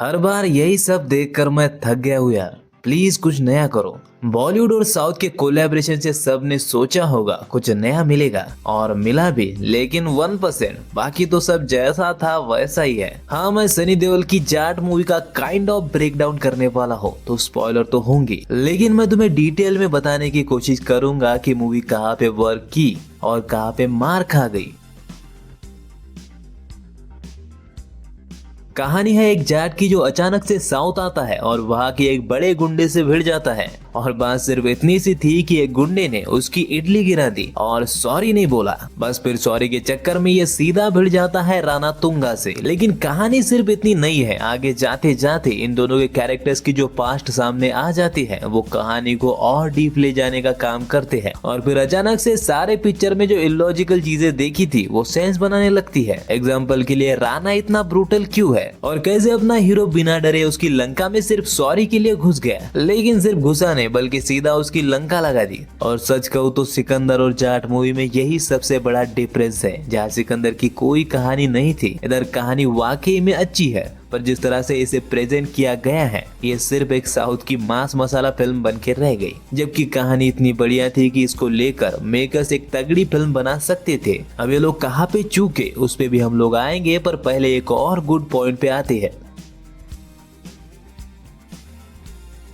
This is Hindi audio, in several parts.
हर बार यही सब देखकर मैं थक गया हूँ यार। प्लीज कुछ नया करो। बॉलीवुड और साउथ के कोलैबोरेशन से सबने सोचा होगा कुछ नया मिलेगा, और मिला भी, लेकिन 1%। बाकी तो सब जैसा था वैसा ही है। हाँ, मैं सनी देओल की जाट मूवी का काइंड ऑफ ब्रेकडाउन करने वाला हूँ, तो स्पॉइलर तो होंगी, लेकिन मैं तुम्हें डिटेल में बताने की कोशिश करूंगा कि मूवी कहाँ पे वर्क की और कहाँ पे मार खा गई। कहानी है एक जाट की जो अचानक से साउथ आता है और वहाँ के एक बड़े गुंडे से भिड़ जाता है। और बात सिर्फ इतनी सी थी कि एक गुंडे ने उसकी इडली गिरा दी और सॉरी नहीं बोला। बस फिर सॉरी के चक्कर में ये सीधा भिड़ जाता है राणा तुंगा से। लेकिन कहानी सिर्फ इतनी नहीं है, आगे जाते जाते इन दोनों के कैरेक्टर्स की जो पास्ट सामने आ जाती है वो कहानी को और डीप ले जाने का काम करते हैं। और फिर अचानक से सारे पिक्चर में जो इलॉजिकल चीजें देखी थी वो सेंस बनाने लगती है। एग्जाम्पल के लिए राणा इतना ब्रूटल क्यों है, और कैसे अपना हीरो बिना डरे उसकी लंका में सिर्फ सॉरी के लिए घुस गया, लेकिन सिर्फ घुसा नहीं बल्कि सीधा उसकी लंका लगा दी। और सच कहूँ तो सिकंदर और जाट मूवी में यही सबसे बड़ा डिफरेंस है। जहाँ सिकंदर की कोई कहानी नहीं थी, इधर कहानी वाकई में अच्छी है, पर जिस तरह से इसे प्रेजेंट किया गया है ये सिर्फ एक साउथ की मास मसाला फिल्म बन के रह गई। जबकि कहानी इतनी बढ़िया थी कि इसको लेकर मेकर्स एक तगड़ी फिल्म बना सकते थे। अब ये लोग कहाँ पे चूके उस पे भी हम लोग आएंगे, पर पहले एक और गुड पॉइंट पे आते हैं।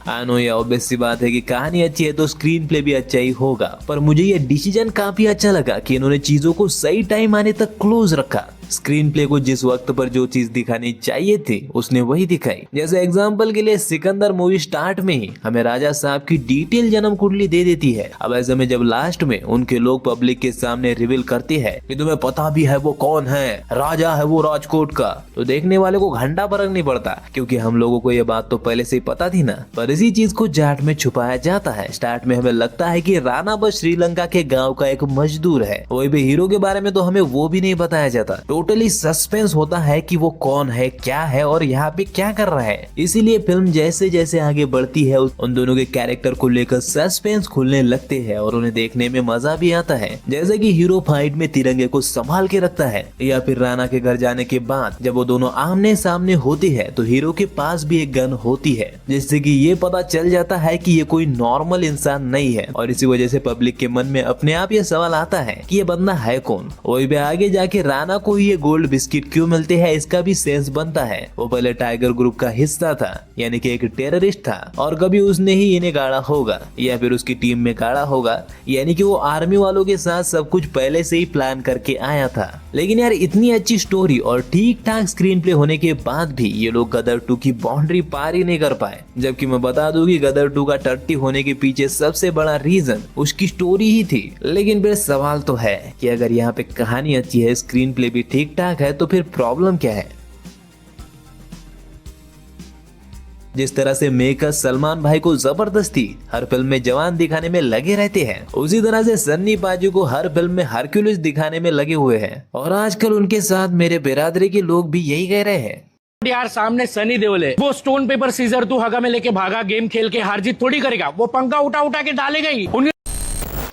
नो, ये ऑब्वियस सी बात है कि कहानी अच्छी है तो स्क्रीन प्ले भी अच्छा ही होगा, पर मुझे ये डिसीजन काफी अच्छा लगा कि इन्होंने चीजों को सही टाइम आने तक क्लोज रखा। स्क्रीन प्ले को जिस वक्त पर जो चीज दिखानी चाहिए थी उसने वही दिखाई। जैसे एग्जांपल के लिए सिकंदर मूवी स्टार्ट में ही हमें राजा साहब की डिटेल जन्म कुंडली दे देती है। अब ऐसे में जब लास्ट में उनके लोग पब्लिक के सामने रिवील करते हैं कि तुम्हें पता भी है वो कौन है, राजा है वो राजकोट का, तो देखने वाले को घंटा फर्क नहीं पड़ता, क्योंकि हम लोगों को ये बात तो पहले से ही पता थी ना। पर इसी चीज को जाट में छुपाया जाता है। स्टार्ट में हमें लगता है कि राणा बस श्रीलंका के गाँव का एक मजदूर है, वही भी हीरो के बारे में तो हमें वो भी नहीं बताया जाता। टोटली सस्पेंस होता है कि वो कौन है, क्या है और यहाँ पे क्या कर रहा है। इसीलिए फिल्म जैसे जैसे आगे बढ़ती है उन दोनों के कैरेक्टर को लेकर सस्पेंस खुलने लगते हैं और उन्हें देखने में मजा भी आता है। जैसे कि हीरो फाइट में तिरंगे को संभाल के रखता है, या फिर राणा के घर जाने के बाद जब वो दोनों आमने सामने होती है तो हीरो के पास भी एक गन होती है, जिससे कि ये पता चल जाता है कि ये कोई नॉर्मल इंसान नहीं है। और इसी वजह से पब्लिक के मन में अपने आप ये सवाल आता है कि ये बंदा है कौन। वही भी आगे जाके राणा को ये गोल्ड बिस्किट क्यों मिलते हैं इसका भी सेंस बनता है। वो पहले टाइगर ग्रुप का हिस्सा था, यानी कि एक टेररिस्ट था, और कभी उसने ही इन्हें गाड़ा होगा या फिर उसकी टीम में गाड़ा होगा, यानी कि वो आर्मी वालों के साथ सब कुछ पहले से ही प्लान करके आया था। लेकिन यार इतनी अच्छी स्टोरी और ठीक ठाक स्क्रीन प्ले होने के बाद भी ये लोग गदर 2 की बाउंड्री पार ही नहीं कर पाए। जबकि मैं बता दूं कि गदर 2 का टट्टी होने के पीछे सबसे बड़ा रीजन उसकी स्टोरी ही थी। लेकिन फिर सवाल तो है कि अगर यहाँ पे कहानी अच्छी है, स्क्रीन प्ले भी ठीक ठाक है, तो फिर प्रॉब्लम क्या है। जिस तरह से मेकर सलमान भाई को जबरदस्ती हर फिल्म में जवान दिखाने में लगे रहते हैं, उसी तरह से सन्नी बाजू को हर फिल्म में हरक्यूलिस दिखाने में लगे हुए हैं। और आजकल उनके साथ मेरे बिरादरी के लोग भी यही कह रहे हैं। यार सामने सनी देओल है, वो स्टोन पेपर सीजर तू हगा में लेके भागा, गेम खेल के हार जीत थोड़ी करेगा, वो पंखा उठा उठा के डालेगा ही।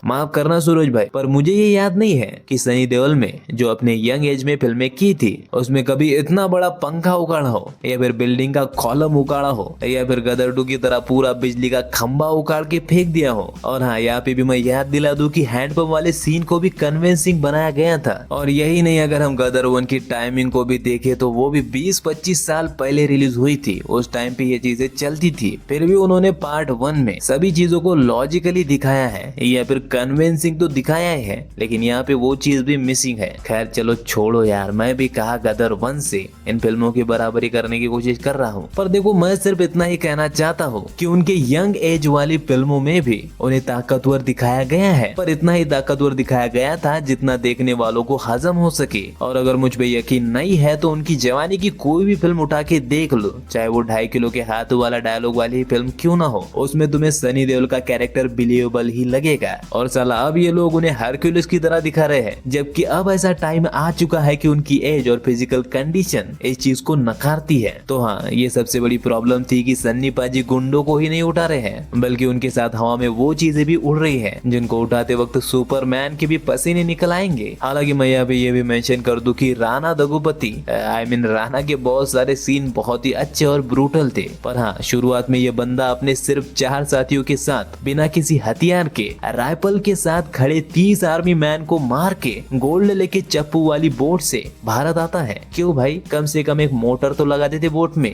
माफ करना सूरज भाई, पर मुझे ये याद नहीं है कि सनी देओल में जो अपने यंग एज में फिल्में की थी उसमें कभी इतना बड़ा पंखा उखाड़ा हो, या फिर बिल्डिंग का कॉलम उखाड़ा हो, या फिर गदर 2 की तरह पूरा बिजली का खंभा उखाड़ के फेंक दिया हो। और हाँ, यहाँ पे भी मैं याद दिला दूं कि हैंडपंप वाले सीन को भी कन्विंसिंग बनाया गया था। और यही नहीं, अगर हम गदर 1 की टाइमिंग को भी देखे तो वो भी 20-25 साल पहले रिलीज हुई थी। उस टाइम पे ये चीजें चलती थी, फिर भी उन्होंने पार्ट 1 में सभी चीजों को लॉजिकली दिखाया है, या फिर कन्विंसिंग तो दिखाया ही है, लेकिन यहाँ पे वो चीज भी मिसिंग है। खैर चलो छोड़ो यार, मैं भी कहा गदर 1 से इन फिल्मों की बराबरी करने की कोशिश कर रहा हूँ, पर देखो मैं सिर्फ इतना ही कहना चाहता हूँ कि उनके यंग एज वाली फिल्मों में भी उन्हें ताकतवर दिखाया गया है, पर इतना ही ताकतवर दिखाया गया था जितना देखने वालों को हजम हो सके। और अगर मुझ पे यकीन नहीं है तो उनकी जवानी की कोई भी फिल्म उठा के देख लो, चाहे वो 2.5 किलो के हाथ वाला डायलॉग वाली फिल्म क्यों ना हो, उसमें तुम्हें सनी देओल का कैरेक्टर बिलीवेबल ही लगेगा। और और साला अब ये लोग उन्हें हरक्यूलिस की तरह दिखा रहे हैं, जबकि अब ऐसा टाइम आ चुका है कि उनकी एज और फिजिकल कंडीशन इस चीज को नकारती है। तो हाँ, ये सबसे बड़ी प्रॉब्लम थी कि सन्नी पाजी गुंडों को ही नहीं उठा रहे हैं, बल्कि उनके साथ हवा में वो चीजें भी उड़ रही है जिनको उठाते वक्त सुपरमैन के भी पसीने निकल आएंगे। हालांकि मैं यहाँ पे ये भी मेंशन कर दूं कि राणा दगुपति राणा के बहुत सारे सीन बहुत ही अच्छे और ब्रूटल थे, पर हाँ, शुरुआत में ये बंदा अपने सिर्फ 4 साथियों के साथ बिना किसी हथियार के राइफल के साथ खड़े 30 आर्मी मैन को मार के गोल्ड लेके चप्पू वाली बोट से भारत आता है। क्यों भाई, कम से कम एक मोटर तो लगा देते बोट में,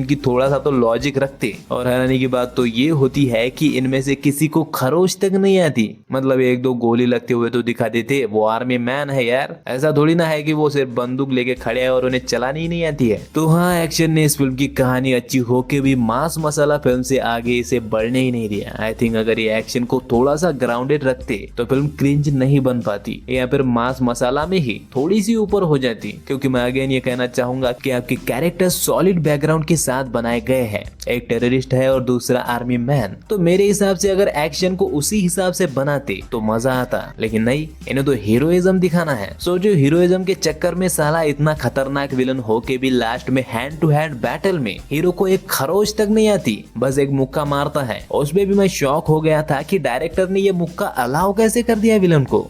की थोड़ा सा तो लॉजिक रखते। और हैरानी की बात तो ये होती है कि इनमें से किसी को खरोच तक नहीं आती, मतलब 1-2 गोली लगते हुए तो दिखा देते, वो आर्मी मैन है यार, ऐसा थोड़ी ना है कि वो सिर्फ बंदूक लेके खड़े हैं और उन्हें चलानी ही नहीं आती है। तो हाँ, एक्शन ने इस फिल्म की कहानी अच्छी होके भी मास मसाला फिल्म से आगे इसे बढ़ने ही नहीं दिया। आई थिंक अगर ये एक्शन को थोड़ा सा ग्राउंडेड रखते तो फिल्म क्रिंज नहीं बन पाती, या फिर मास मसाला में ही थोड़ी सी ऊपर हो जाती। क्योंकि मैं अगेन ये कहना चाहूंगा कि आपके कैरेक्टर सॉलिड बैकग्राउंड के साथ बनाए गए हैं, एक टेररिस्ट है और दूसरा आर्मी मैन, तो मेरे हिसाब से अगर एक्शन को उसी हिसाब से बनाते तो मजा आता। लेकिन नहीं, इन्हें तो हीरोइज्म दिखाना है। सोचो, हीरोइज्म के चक्कर में साला इतना खतरनाक विलन होके भी लास्ट में हैंड टू हैंड बैटल में हीरो को एक खरोच तक नहीं आती, बस एक मुक्का मारता है। उसमें भी मैं शॉक हो गया था कि डायरेक्टर ने ये मुक्का अलाउ कैसे कर दिया विलन को।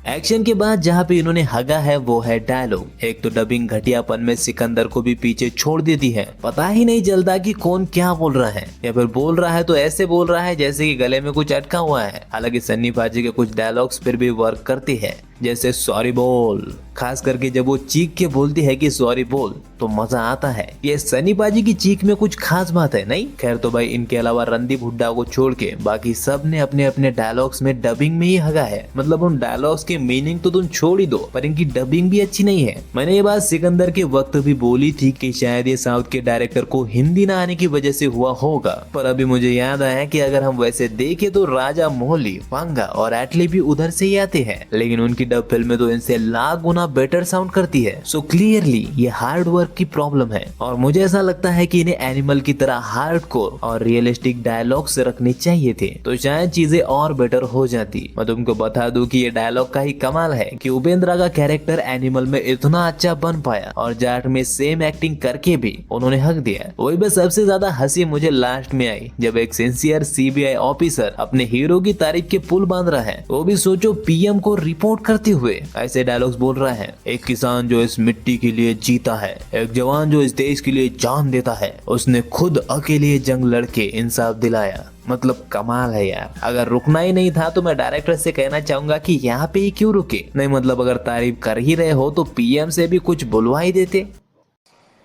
एक्शन के बाद जहाँ पे इन्होंने हगा है वो है डायलॉग। एक तो डबिंग घटियापन में सिकंदर को भी पीछे छोड़ देती है, पता ही नहीं चलता कि कौन क्या बोल रहा है, या फिर बोल रहा है तो ऐसे बोल रहा है जैसे कि गले में कुछ अटका हुआ है। हालांकि सन्नी पाजी के कुछ डायलॉग्स फिर भी वर्क करते हैं, जैसे सॉरी बोल, खास करके जब वो चीख के बोलती है कि सॉरी बोल तो मजा आता है। ये सनी पाजी की चीख में कुछ खास बात है नहीं। खैर, तो भाई इनके अलावा रणदीप हुड्डा को छोड़ के बाकी सब ने अपने अपने डायलॉग्स में डबिंग में ही हगा है। मतलब उन डायलॉग्स के मीनिंग तो तुम छोड़ ही दो, पर इनकी डबिंग भी अच्छी नहीं है। मैंने ये बात सिकंदर के वक्त भी बोली थी कि शायद ये साउथ के डायरेक्टर को हिंदी ना आने की वजह से हुआ होगा, पर अभी मुझे याद आया कि अगर हम वैसे देखे तो राजा मोहली, वांगा और एटली भी उधर से ही आते हैं, लेकिन उनकी डब फिल्म में तो इनसे लाख गुना बेटर साउंड करती है। सो क्लियरली ये हार्ड वर्क की प्रॉब्लम है, और मुझे ऐसा लगता है कि इन्हें एनिमल की तरह हार्डकोर और रियलिस्टिक डायलॉग से रखने चाहिए थे, तो शायद चीजें और बेटर हो जाती। मैं तुमको बता दूं कि ये डायलॉग का ही कमाल है कि उपेंद्रा का कैरेक्टर एनिमल में इतना अच्छा बन पाया, और जाट में सेम एक्टिंग करके भी उन्होंने हक दिया। वही बस सबसे ज्यादा हंसी मुझे लास्ट में आई, जब एक सिंसियर सीबीआई ऑफिसर अपने हीरो की तारीफ के पुल बांध रहा है, वो भी सोचो पीएम को रिपोर्ट करते हुए ऐसे डायलॉग्स बोल रहा है। एक किसान जो इस मिट्टी के लिए जीता है, एक जवान जो इस देश के लिए जान देता है, उसने खुद अकेले जंग लड़के इंसाफ दिलाया। मतलब कमाल है यार। अगर रुकना ही नहीं था तो मैं डायरेक्टर से कहना चाहूंगा कि यहाँ पे ही क्यों रुके। नहीं, मतलब अगर तारीफ कर ही रहे हो तो पीएम से भी कुछ बुलवा ही देते।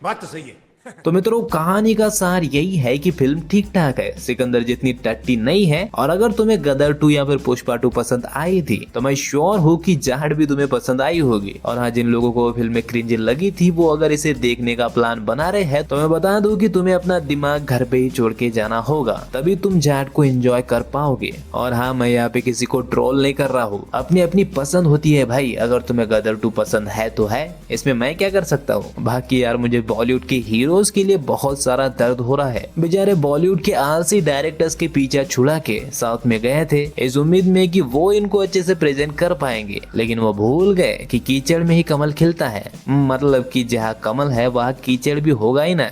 बात तो सही है। तो मित्रों, कहानी का सार यही है कि फिल्म ठीक ठाक है, सिकंदर जितनी टट्टी नहीं है। और अगर तुम्हें गदर 2 या फिर पुष्पा 2 पसंद आई थी तो मैं श्योर हूँ कि जाट भी तुम्हें पसंद आई होगी। और हाँ, जिन लोगों को फिल्म में क्रिंज लगी थी वो अगर इसे देखने का प्लान बना रहे हैं तो मैं बता दूं कि तुम्हें अपना दिमाग घर पे ही छोड़ के जाना होगा, तभी तुम जाट को एंजॉय कर पाओगे। और हाँ, मैं यहाँ पे किसी को ट्रोल नहीं कर रहा हूँ, अपनी अपनी पसंद होती है भाई। अगर तुम्हें गदर 2 पसंद है तो है, इसमें मैं क्या कर सकता हूँ। बाकी यार, मुझे बॉलीवुड के हीरो के लिए बहुत सारा दर्द हो रहा है। बेचारे बॉलीवुड के आलसी डायरेक्टर्स के पीछा छुड़ा के साउथ में गए थे इस उम्मीद में कि वो इनको अच्छे से प्रेजेंट कर पाएंगे, लेकिन वो भूल गए कि कीचड़ में ही कमल खिलता है। मतलब कि जहाँ कमल है वहाँ कीचड़ भी होगा ही ना।